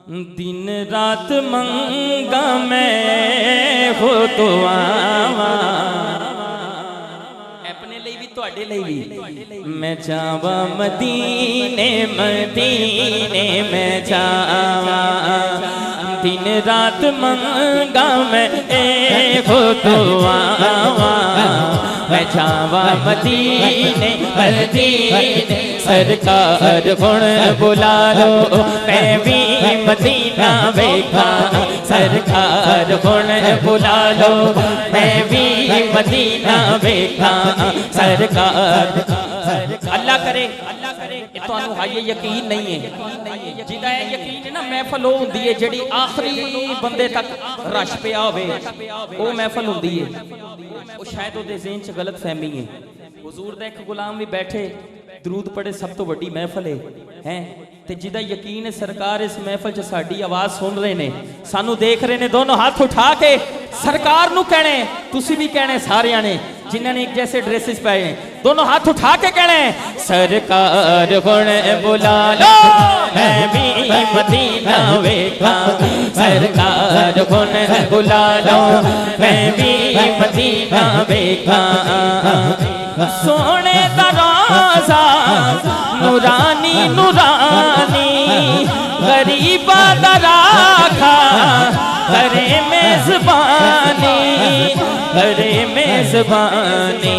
दिन रात मंगा मैं हो तो आवा अपने लिए भी तुहाडे लिए भी मैं जावा मदीने मदीने मैं जावा दिन रात मंगा मैं हो तो आवा मैं जावा मदीने मदीने सरकार हुण बुला लो मैं भी मदीना वेखा सरकार हुण बुला लो मैं भी मदीना वेखा सरकार अल्लाह करे ਤੁਹਾਨੂੰ ਹਾਈ ਯਕੀਨ ਨਹੀਂ ਹੈ ਜਿਹਦਾ ਇਹ ਯਕੀਨ ਹੈ ਨਾ ਮਹਿਫਲ ਉਹ ਹੁੰਦੀ ਹੈ ਜਿਹੜੀ ਆਖਰੀ ਬੰਦੇ ਤੱਕ ਰਸ਼ ਪਿਆ ਹੋਵੇ ਉਹ ਮਹਿਫਲ ਹੁੰਦੀ ਹੈ ਉਹ ਸ਼ਾਇਦ ਉਹਦੇ ਜ਼ਿਹਨ 'ਚ ਗਲਤ ਫਹਿਮੀ ਹੈ हुजूर दा एक गुलाम भी बैठे दरूद पढ़े सब तो वड्डी महफल है ते जिदा यकीन है सरकार इस महफल च साडी आवाज़ सुन रहे ने सानू देख रहे ने दोनों हाथ उठा के सरकार नू कहने तुसी भी कहने सारियां ने जिन्हां ने एक जैसे ड्रेसेस पाए दोनों हाथ उठा के कहने सरकार हुण बुला लो मैं भी मदीना वेखा सरकार हुण बुला लो मैं भी मदीना वेखा सोने दा रोज़ा नूरानी नूरानी गरीबा दा राखा करे मेज़बानी करे मेज़बानी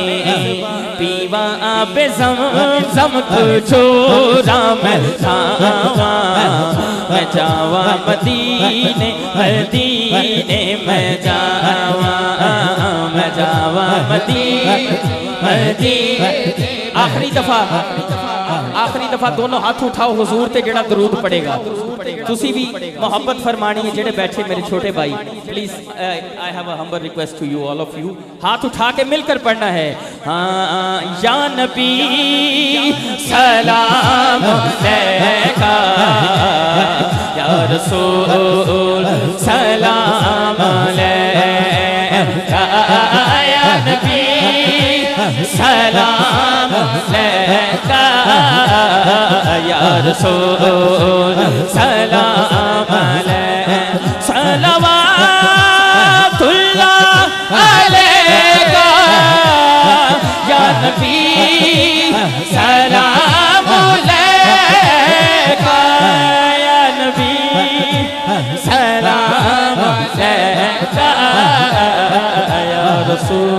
पीवा आप ज़म को छोरा मैं खावा मैं जावा मदीने मदीने मैं जावा मैं जावा मदीने आखिरी दफा दोनों हाथ उठाओ हुजूर ते जेड़ा दरूद पड़ेगा तुसी भी मोहब्बत फरमानी है जेड़े बैठे मेरे छोटे भाई please I have a humble request to you all of you हाथ उठा के मिलकर पढ़ना है हाँ या नबी सलाम अलैका या रसूल सलाम अलैका या नबी सलाम अलैका या रसूल सलाम अलैका सलवातुल्लाह अलैका या नबी सलाम अलैका या नबी सलाम अलैका या रसूल